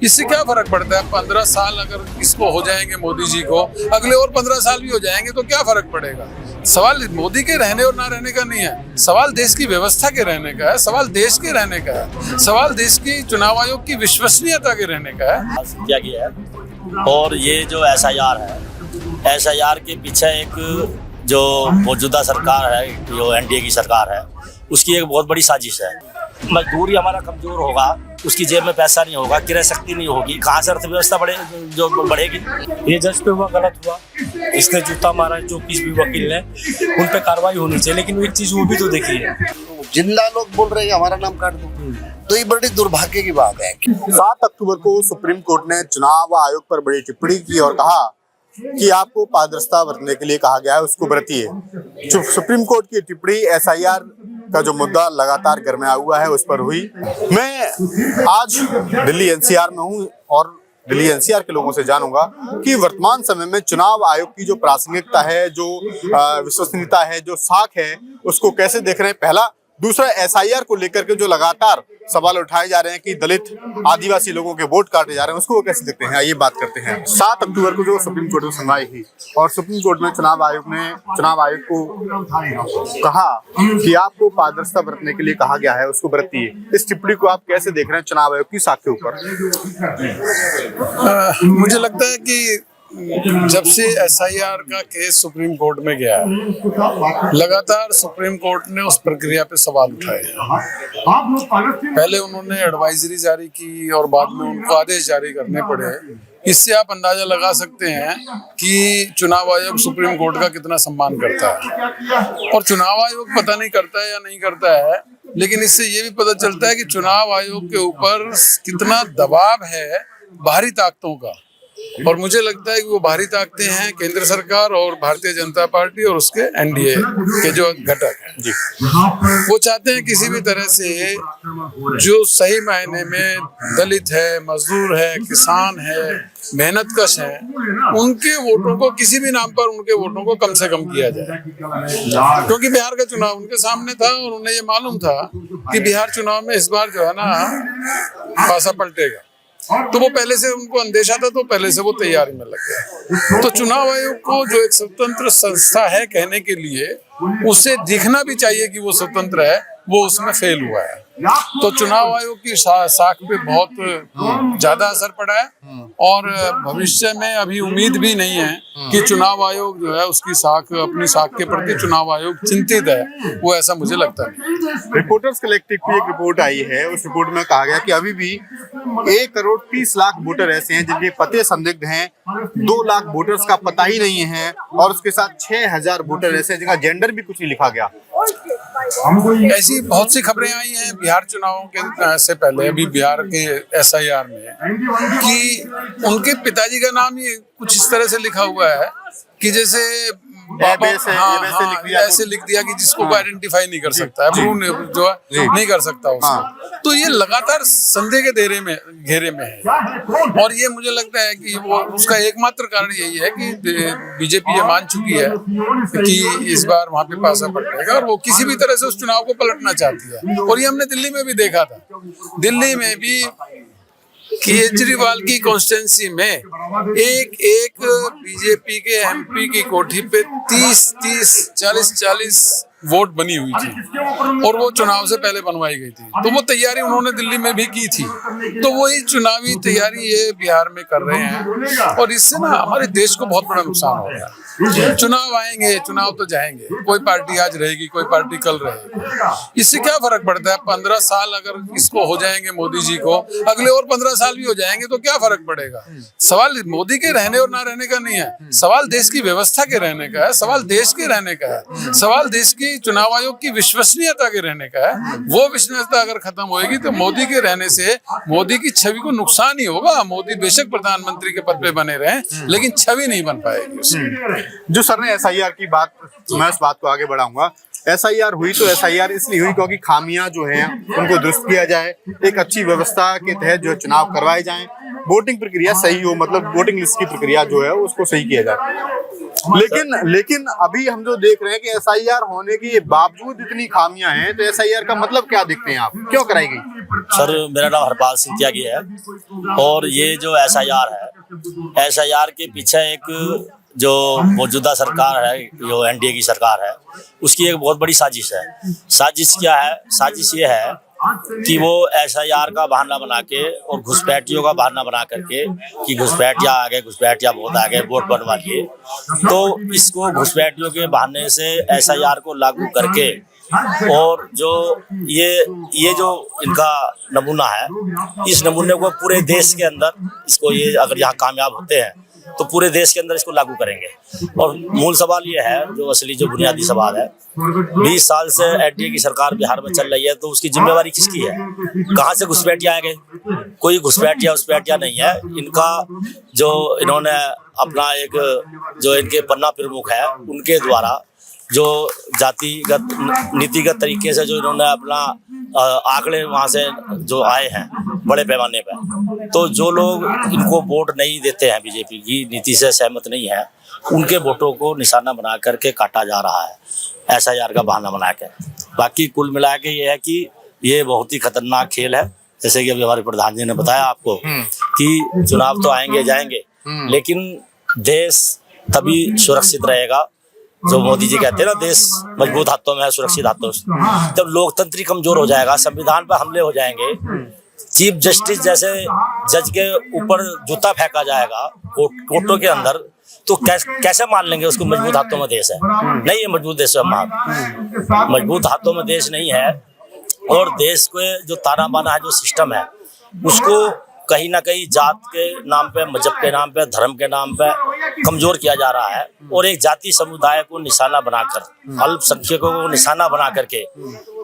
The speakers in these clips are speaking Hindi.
इससे क्या फर्क पड़ता है? 15 साल अगर इसको हो जाएंगे मोदी जी को, अगले और 15 साल भी हो जाएंगे तो क्या फर्क पड़ेगा? सवाल मोदी के रहने और ना रहने का नहीं है, सवाल देश की व्यवस्था के रहने का है, सवाल देश के रहने का है, सवाल देश की चुनाव आयोग की विश्वसनीयता के रहने का है। किया गया है और ये जो SIR है, SIR के पीछे एक जो मौजूदा सरकार है, जो NDA की सरकार है, उसकी एक बहुत बड़ी साजिश है। मजदूरी हमारा कमजोर होगा, उसकी जेब में पैसा नहीं होगा, क्रय शक्ति नहीं होगी, कहाँ से अर्थव्यवस्था बढ़ेगी। ये जज पे हुआ गलत हुआ, इसने जूता मारा जो किसी भी वकील ने, उन पे कार्रवाई होनी चाहिए। लेकिन एक चीज वो भी तो देखिए, जिंदा लोग बोल रहे हैं हमारा नाम काट दो, तो ये बड़ी दुर्भाग्य की बात है। 7 अक्टूबर को सुप्रीम कोर्ट ने चुनाव आयोग पर बड़ी टिप्पणी की और कहा कि आपको पारदर्शिता बरतने के लिए कहा गया है, उसको बरतिए। सुप्रीम कोर्ट की टिप्पणी SIR का जो मुद्दा लगातार गरमाया हुआ है उस पर हुई। मैं आज दिल्ली NCR में हूँ और दिल्ली NCR के लोगों से जानूंगा कि वर्तमान समय में चुनाव आयोग की जो प्रासंगिकता है, जो विश्वसनीयता है, जो साख है, उसको कैसे देख रहे हैं। पहला, दूसरा, SIR को लेकर के जो लगातार सवाल उठाए जा रहे हैं कि दलित आदिवासी लोगों के वोट काटे जा रहे हैं, उसको वो कैसे देखते हैं, आइए बात करते हैं। 7 अक्टूबर को जो सुप्रीम कोर्ट में सुनवाई हुई और सुप्रीम कोर्ट में चुनाव आयोग को कहा कि आपको पारदर्शिता बरतने के लिए कहा गया है, उसको बरतिए। इस टिप्पणी को आप कैसे देख रहे हैं चुनाव आयोग की साख के ऊपर? मुझे लगता है कि जब से SIR का केस सुप्रीम कोर्ट में गया है, लगातार सुप्रीम कोर्ट ने उस प्रक्रिया पे सवाल उठाए। पहले उन्होंने एडवाइजरी जारी की और बाद में उनको आदेश जारी करने पड़े। इससे आप अंदाजा लगा सकते हैं कि चुनाव आयोग सुप्रीम कोर्ट का कितना सम्मान करता है। और चुनाव आयोग पता नहीं करता है या नहीं करता है, लेकिन इससे ये भी पता चलता है कि चुनाव आयोग के ऊपर कितना दबाव है बाहरी ताकतों का। और मुझे लगता है कि वो बाहरी ताकतें हैं केंद्र सरकार और भारतीय जनता पार्टी और उसके NDA के जो घटक हैं जी। वो चाहते हैं किसी भी तरह से जो सही मायने में दलित है, मजदूर है, किसान है, मेहनतकश है, उनके वोटों को किसी भी नाम पर उनके वोटों को कम से कम किया जाए। क्योंकि बिहार का चुनाव उनके सामने था और उन्हें ये मालूम था कि बिहार चुनाव में इस बार जो है ना पासा पलटेगा, तो वो पहले से उनको अंदेशा था, तो पहले से वो तैयारी में लग गया। तो चुनाव आयोग को जो एक स्वतंत्र संस्था है कहने के लिए, उसे दिखना भी चाहिए कि वो स्वतंत्र है, वो उसमें फेल हुआ है। तो चुनाव आयोग की साख पे बहुत ज्यादा असर पड़ा है और भविष्य में अभी उम्मीद भी नहीं है कि चुनाव आयोग जो है उसकी साख, अपनी साख के प्रति चुनाव आयोग चिंतित है, वो ऐसा मुझे लगता नहीं। रिपोर्टर्स कलेक्टिव की एक रिपोर्ट आई है, उस रिपोर्ट में कहा गया कि अभी भी 1,30,00,000 वोटर ऐसे हैं जिनके पते संदिग्ध हैं, 2 लाख वोटर्स का पता ही नहीं है और उसके साथ 6,000 वोटर ऐसे हैं जिनका जेंडर भी कुछ नहीं लिखा गया। ऐसी बहुत सी खबरें आई हैं बिहार चुनावों के से पहले, अभी बिहार के SIR में, कि उनके पिताजी का नाम ही कुछ इस तरह से लिखा हुआ है कि जैसे बाबा ऐसे लिख दिया कि जिसको कोई आइडेंटिफाई नहीं कर सकता है, जो है नहीं कर सकता उसको। तो ये लगातार संदेह के घेरे में है और ये मुझे लगता है कि वो उसका एकमात्र कारण यही है कि बीजेपी ये मान चुकी है कि इस बार वहां पे पासा पलटेगा और वो किसी भी तरह से उस चुनाव को पलटना चाहती है। और ये हमने दिल्ली में भी देखा था, दिल्ली में भी केजरीवाल की कॉन्स्टिट्यूंसी में एक बीजेपी के MP की कोठी पे 30 40 वोट बनी हुई थी और वो चुनाव से पहले बनवाई गई थी। तो वो तैयारी उन्होंने दिल्ली में भी की थी, तो वही चुनावी तैयारी ये बिहार में कर रहे हैं और इससे ना हमारे देश को बहुत बड़ा नुकसान हो गया। चुनाव आएंगे, चुनाव तो जाएंगे, कोई पार्टी आज रहेगी, कोई पार्टी कल रहेगी, इससे क्या फर्क पड़ता है? 15 साल अगर इसको हो जाएंगे मोदी जी को, अगले और 15 साल भी हो जाएंगे तो क्या फर्क पड़ेगा? सवाल मोदी के रहने और ना रहने का नहीं है, सवाल देश की व्यवस्था के रहने का है, सवाल देश के रहने का है, सवाल देश की चुनाव आयोग की विश्वसनीयता के रहने का है। वो विश्वसनीयता अगर खत्म होगी तो मोदी के रहने से मोदी की छवि को नुकसान ही होगा। मोदी बेशक प्रधानमंत्री के पद पे बने रहें, लेकिन छवि नहीं बन पाएगी उसकी। जो सर ने SIR की बात, मैं इस बात को आगे बढ़ाऊंगा। SIR हुई तो SIR इसलिए हुई क्योंकि खामियां जो हैं उनको दुरुस्त किया जाए, एक अच्छी व्यवस्था के तहत जो चुनाव करवाए जाएं, वोटिंग प्रक्रिया सही हो, मतलब वोटिंग लिस्ट की प्रक्रिया जो है उसको सही किया जाए। लेकिन अभी हम जो देख रहे हैं कि एसआईआर होने के बावजूद इतनी खामियां हैं, तो एसआईआर का मतलब क्या देखते हैं आप, क्यों कराई गई? सर, मेरा नाम हरपाल सिंह त्यागी है और ये जो एसआईआर है, एसआईआर के पीछे एक जो मौजूदा सरकार है, जो एनडीए की सरकार है, उसकी एक बहुत बड़ी साजिश है। साजिश क्या है? साजिश ये है कि वो एसआईआर का बहाना बना के और घुसपैठियों का बहाना बना करके कि घुसपैठिया आ गए, घुसपैठिया बहुत आ गए, वोट बनवा लिए, तो इसको घुसपैठियों के बहाने से एसआईआर को लागू करके और जो ये जो इनका नमूना है, इस नमूने को पूरे देश के अंदर इसको, ये अगर यहाँ कामयाब होते हैं तो पूरे देश के अंदर इसको लागू करेंगे। और मूल सवाल ये है, जो असली जो बुनियादी सवाल है, 20 साल से एनडीए की सरकार बिहार में चल रही है, तो उसकी जिम्मेवारी किसकी है? कहाँ से घुसपैठिया आएंगे? कोई घुसपैठिया नहीं है। इनका जो इन्होंने अपना एक जो इनके पन्ना प्रमुख है, उनके द्वारा जो जातिगत नीतिगत तरीके से जो इन्होंने अपना आंकड़े वहाँ से जो आए हैं बड़े पैमाने पर, तो जो लोग इनको वोट नहीं देते हैं, बीजेपी की नीति से सहमत नहीं है, उनके वोटों को निशाना बना करके काटा जा रहा है एसआईआर का बहाना बना के। बाकी कुल मिला के ये है कि ये बहुत ही खतरनाक खेल है। जैसे कि अभी हमारे प्रधान जी ने बताया आपको कि चुनाव तो आएंगे जाएंगे, लेकिन देश तभी सुरक्षित रहेगा, जो मोदी जी कहते हैं ना, देश मजबूत हाथों में है, सुरक्षित हाथों में। जब लोकतंत्र कमजोर हो जाएगा, संविधान पर हमले हो जाएंगे, चीफ जस्टिस जैसे जज के ऊपर जूता फेंका जाएगा कोर्टों के अंदर, तो कैसे मान लेंगे उसको मजबूत हाथों में देश है? नहीं है मजबूत देश, मजबूत हाथों में देश नहीं है। और देश के जो ताना बाना है, जो सिस्टम है, उसको कहीं ना कहीं जात के नाम पे, मजहब के नाम पे, धर्म के नाम पे कमजोर किया जा रहा है। और एक जाति समुदाय को निशाना बनाकर, अल्पसंख्यकों को निशाना बना करके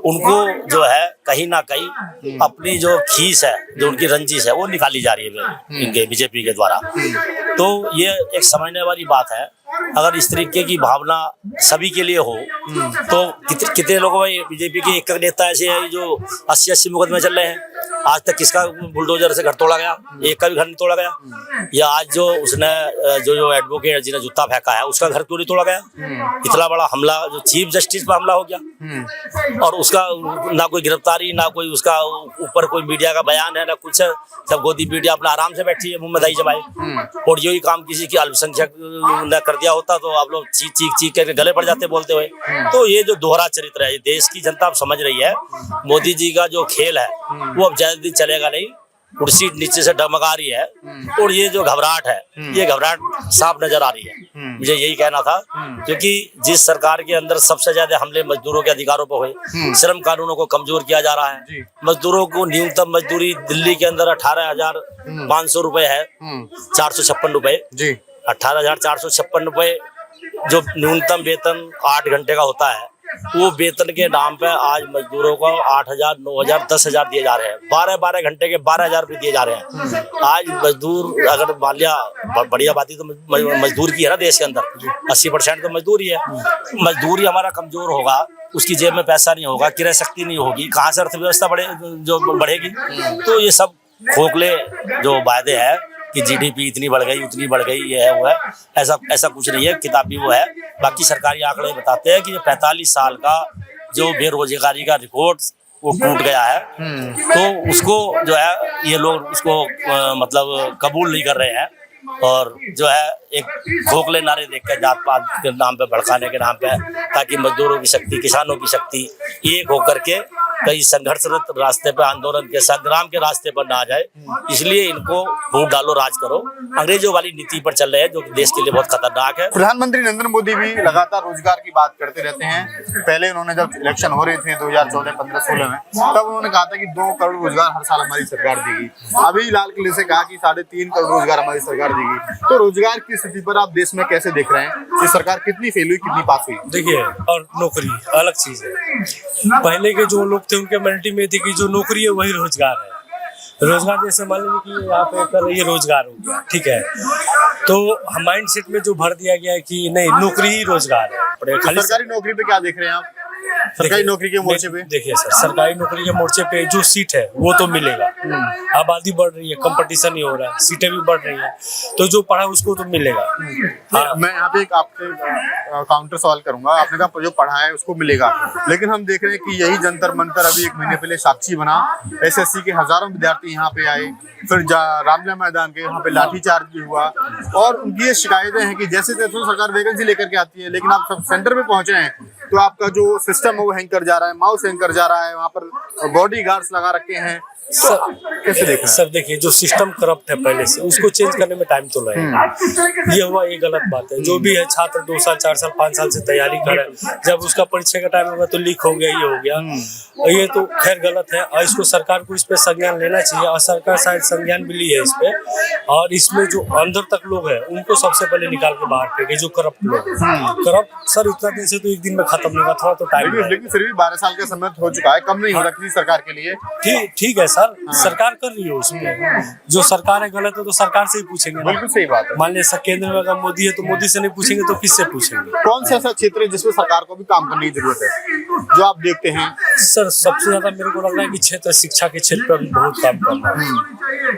उनको जो है कहीं ना कहीं अपनी जो खीस है, जो उनकी रंजिश है, वो निकाली जा रही है इनके बीजेपी के द्वारा। तो ये एक समझने वाली बात है। अगर इस तरीके की भावना सभी के लिए हो तो कितने लोगों में बीजेपी के एक नेता ऐसे हैं जो 80-80 मुकदमे चल रहे हैं। आज तक किसका बुलडोजर से घर तोड़ा गया? एक का भी घर नहीं तोड़ा गया। या आज जो उसने जो एडवोकेट जिन्हें जूता फेंका है, उसका घर क्यों नहीं तोड़ा गया? इतना बड़ा हमला जो चीफ जस्टिस पर हमला हो गया, और उसका ना कोई गिरफ्तारी, ना कोई उसका ऊपर कोई मीडिया का बयान है, ना कुछ है। जब गोदी मीडिया अपना आराम से बैठी है, मुंह में दही जमाए, और यही काम किसी की अल्पसंख्यक ने कर दिया होता तो आप लोग चीख करके गले पड़ जाते बोलते हुए। तो ये जो दोहरा चरित्र है, देश की जनता अब समझ रही है मोदी जी का जो खेल है वो अब ज्यादा दिन चलेगा नहीं। कुर्सी नीचे से डगमगा रही है, और ये जो घबराहट है, ये घबराहट साफ नजर आ रही है। मुझे यही कहना था, क्योंकि जिस सरकार के अंदर सबसे ज्यादा हमले मजदूरों के अधिकारों पर हुए, श्रम कानूनों को कमजोर किया जा रहा है, मजदूरों को न्यूनतम मजदूरी दिल्ली के अंदर 18,500 रुपए है, 456 रुपए, 18,456 रुपए जो न्यूनतम वेतन 8 घंटे का होता है, वो वेतन के नाम पे आज मजदूरों को 8,000, 9,000, 10,000 दिए जा रहे हैं। 12 घंटे के 12,000 रुपए दिए जा रहे हैं। आज मजदूर, अगर मान लिया बढ़िया बात ही तो मजदूर की है ना, देश के अंदर 80% तो मजदूरी है। मजदूरी हमारा कमजोर होगा, उसकी जेब में पैसा नहीं होगा, क्रय शक्ति नहीं होगी, कहाँ से अर्थव्यवस्था बढ़ेगी? तो ये सब खोखले जो वायदे हैं कि जीडीपी इतनी बढ़ गई, उतनी बढ़ गई, ये है वो है, ऐसा कुछ नहीं है, किताबी वो है। बाकी सरकारी आंकड़े बताते हैं कि 45 साल का जो बेरोजगारी का रिकॉर्ड वो टूट गया है, तो उसको जो है ये लोग उसको मतलब कबूल नहीं कर रहे हैं, और जो है एक खोखले नारे देकर जात पात के नाम पे, भड़काने के नाम पे, ताकि मजदूरों की शक्ति, किसानों की शक्ति एक होकर के कहीं संघर्षरत रास्ते पे, आंदोलन के संग्राम के रास्ते पर ना आ जाए। इसलिए इनको वोट डालो, राज करो, अंग्रेजों वाली नीति पर चल रहे हैं, जो देश के लिए बहुत खतरनाक है। प्रधानमंत्री नरेंद्र मोदी भी लगातार रोजगार की बात करते रहते हैं। पहले उन्होंने जब इलेक्शन हो रहे थे 2014, 15, 16 में, तब उन्होंने कहा था कि 2 करोड़ रोजगार हर साल हमारी सरकार देगी। अभी लाल किले से कहा कि 3.5 करोड़ रोजगार हमारी सरकार देगी। तो रोजगार की स्थिति पर आप देश में कैसे देख रहे हैं? ये सरकार कितनी फेल हुई, कितनी पास हुई? देखिए, और नौकरी अलग चीज है। पहले के जो लोग थे उनके मेंटालिटी में थी कि जो नौकरी है वही रोजगार है। रोजगार जैसे मान लीजिए कि यहाँ पे कर ये रोजगार हो गया, ठीक है, तो माइंड सेट में जो भर दिया गया है कि नहीं, नौकरी ही रोजगार है। सरकारी नौकरी पे क्या देख रहे हैं आप? सरकारी नौकरी के मोर्चे पे? देखिए सर, सरकारी नौकरी के मोर्चे पे जो सीट है वो तो मिलेगा। आबादी बढ़ रही है, कंपटीशन ही हो रहा है, सीटें भी बढ़ रही हैं, तो जो पढ़ा उसको तो मिलेगा। हाँ। मैं यहाँ पे एक आपसे काउंटर सवाल करूंगा। आपने कहा जो पढ़ा है उसको मिलेगा, लेकिन हम देख रहे हैं कि यही जंतर मंतर अभी 1 महीने पहले साक्षी बना। एसएससी के हजारों विद्यार्थी यहाँ पे आए, फिर रामलीला मैदान के यहाँ पे लाठीचार्ज भी हुआ, और उनकी ये शिकायतें हैं कि जैसे तैसे तो सरकार वैकेंसी लेकर के आती है, लेकिन आप सब सेंटर पे पहुंचे हैं तो आपका जो सिस्टम है वो हैंग कर जा रहा है, माउस हैंग कर जा रहा है, वहाँ पर बॉडी गार्ड्स लगा रखे हैं। सर कैसे देख रहे हैं? सर देखिए, जो सिस्टम करप्ट है पहले से, उसको चेंज करने में टाइम तो लगेगा। ये हुआ, ये गलत बात है। जो भी है छात्र 2 साल 4 साल 5 साल से तैयारी करे, जब उसका परीक्षा का टाइम होगा तो लीक हो गया, ये हो गया, ये तो खैर गलत है। और इसको सरकार को इस पे संज्ञान लेना चाहिए, और सरकार शायद संज्ञान भी ली है इस पे। और इसमें जो अंदर तक लोग हैं उनको सबसे पहले निकाल के बाहर फेंके, जो करप्ट लोग। करप्ट सर इतना दिन से तो एक दिन में खत्म नहीं होगा, थोड़ा तो टाइम। लेकिन फिर भी 12 साल का समय हो चुका है, कम नहीं हो रहा किसी सरकार के लिए। ठीक है सर, सरकार कर रही है उसमें। जो सरकार है गलत है तो सरकार से ही पूछेंगे ना। बिल्कुल सही बात है। मान लिया केंद्र में अगर मोदी है तो मोदी से नहीं पूछेंगे तो किससे पूछेंगे? कौन सा ऐसा क्षेत्र है जिसमें सरकार को भी काम करने की जरूरत है, जो आप देखते हैं? सर सबसे ज्यादा मेरे को लग रहा है कि क्षेत्र शिक्षा के क्षेत्र पर भी बहुत काम करना है,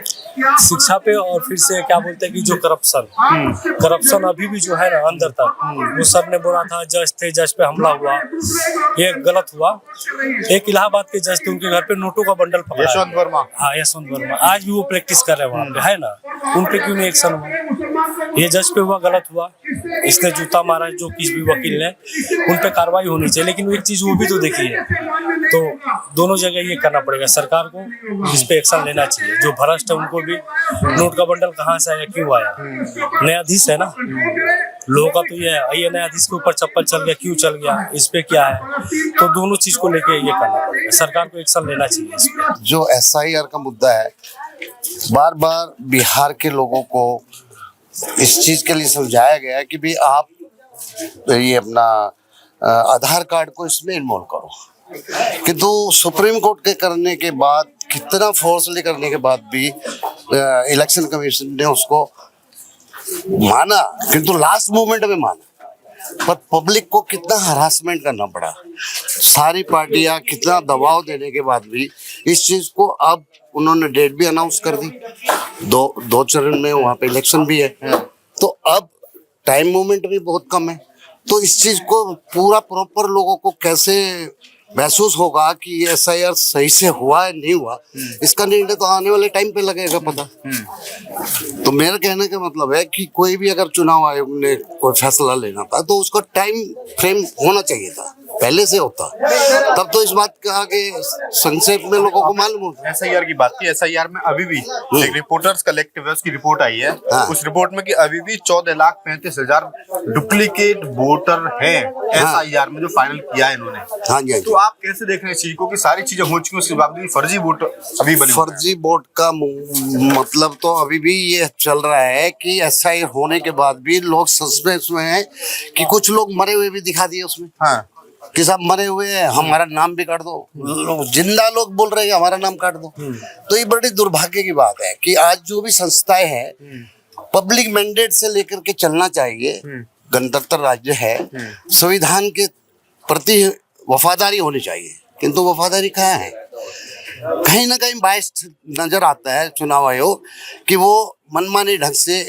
शिक्षा पे। और फिर से क्या बोलते हैं कि जो करप्शन अभी भी जो है ना अंदर तक, वो सर ने बोला था जज थे, जज पे हमला हुआ, ये गलत हुआ। एक इलाहाबाद के जज थे, उनके घर पे नोटों का बंडल पकड़ा। यशवंत वर्मा। हाँ, यशवंत वर्मा आज भी वो प्रैक्टिस कर रहे हैं वहाँ पे, है ना। उन पे क्यों नहीं एक्शन हुआ? ये जज पे हुआ, गलत हुआ। इसने जूता मारा जो किसी भी वकील ने, उन पे कार्रवाई होनी चाहिए। लेकिन एक चीज वो भी तो देखिए, तो दोनों जगह ये करना पड़ेगा सरकार को, इस पे एक्शन लेना चाहिए। जो भ्रष्ट है उनको भी, नोट का बंडल कहाँ से आया, क्यों आया, न्यायाधीश है ना लोगों का, तो ये है, ये न्यायाधीश के ऊपर चप्पल चल गया, क्यों चल गया, इस पे क्या है। तो दोनों चीज को लेके ये करना पड़ेगा, सरकार को एक्शन लेना चाहिए इस पे। जो एसआईआर का मुद्दा है, बार बार बिहार के लोगों को इस चीज के लिए समझाया गया है कि भी आप ये अपना आधार कार्ड को इसमें इन्वॉल्व करो, किंतु सुप्रीम कोर्ट के करने के बाद, कितना फोर्सली करने के बाद भी इलेक्शन कमीशन ने उसको माना, किंतु लास्ट मोमेंट में माना। पर पब्लिक को कितना हरासमेंट करना पड़ा, सारी पार्टियां कितना दबाव देने के बाद भी इस चीज को अब उन्होंने डेट भी अनाउंस कर दी। दो चरण में वहाँ पे इलेक्शन भी है, तो अब टाइम मोमेंट भी बहुत कम है। तो इस चीज को पूरा प्रॉपर लोगों को कैसे महसूस होगा कि ये एसआईआर सही से हुआ है नहीं हुआ, इसका निर्णय तो आने वाले टाइम पे लगेगा पता। तो मेरा कहने का मतलब है कि कोई भी अगर चुनाव आयोग ने कोई फैसला लेना था तो उसका टाइम फ्रेम होना चाहिए था, पहले से होता, तब तो इस बात का आगे संक्षेप में लोगों को मालूम होता। एसआईआर की बात की, एसआईआर में अभी भी एक रिपोर्टर्स कलेक्टिव है, उसकी रिपोर्ट आई है। हाँ। उस रिपोर्ट में कि अभी भी 14,35,000 डुप्लीकेट वोटर हैं एसआईआर में, जो फाइनल किया है इन्होंने। हाँ जी, तो आप कैसे देख रहे हैं इस चीज को कि सारी चीजें हो चुकी, उसके बावजूद भी फर्जी वोट अभी बने? फर्जी वोट का मतलब तो अभी भी ये चल रहा है कि एसआईआर होने के बाद भी लोग सस्पेंस में हैं कि कुछ लोग मरे हुए भी दिखा दिए उसमें। हाँ, कि साहब मरे हुए हैं, हमारा नाम भी काट दो। जिंदा लोग बोल रहे हैं हमारा नाम काट दो। तो ये बड़ी दुर्भाग्य की बात है कि आज जो भी संस्थाएं हैं, पब्लिक मैंडेट से लेकर के चलना चाहिए। गणतंत्र राज्य है, संविधान के प्रति वफादारी होनी चाहिए, किंतु वफादारी कहाँ है? कहीं ना कहीं बायस नजर आता है चुनाव आयोग कि वो मनमाने ढंग से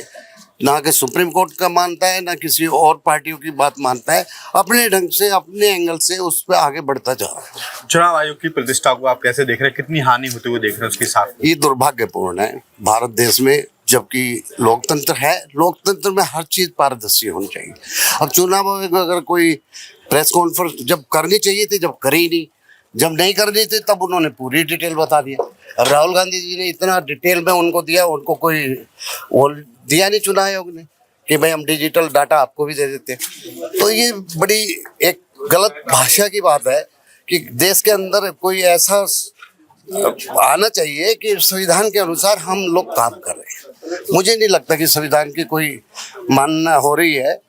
ना कि सुप्रीम कोर्ट का मानता है, ना किसी और पार्टियों की बात मानता है, अपने ढंग से, अपने एंगल से उस पर आगे बढ़ता जा रहा है। चुनाव आयोग की प्रतिष्ठा को आप कैसे देख रहे हैं, कितनी हानि होते हुए देख रहे हैं उसके साथ? ये दुर्भाग्यपूर्ण है भारत देश में, जबकि लोकतंत्र है, लोकतंत्र में हर चीज पारदर्शी होनी चाहिए। अब चुनाव आयोग अगर कोई प्रेस कॉन्फ्रेंस जब करनी चाहिए थी, जब करी नहीं, जब नहीं करनी थी तब उन्होंने पूरी डिटेल बता दिया। अब राहुल गांधी जी ने इतना डिटेल में उनको दिया, उनको कोई वो दिया नहीं चुनाव आयोग ने कि भाई हम डिजिटल डाटा आपको भी दे देते हैं। तो ये बड़ी एक गलत भाषा की बात है कि देश के अंदर कोई ऐसा आना चाहिए कि संविधान के अनुसार हम लोग काम कर रहे हैं। मुझे नहीं लगता कि संविधान की कोई मानना हो रही है।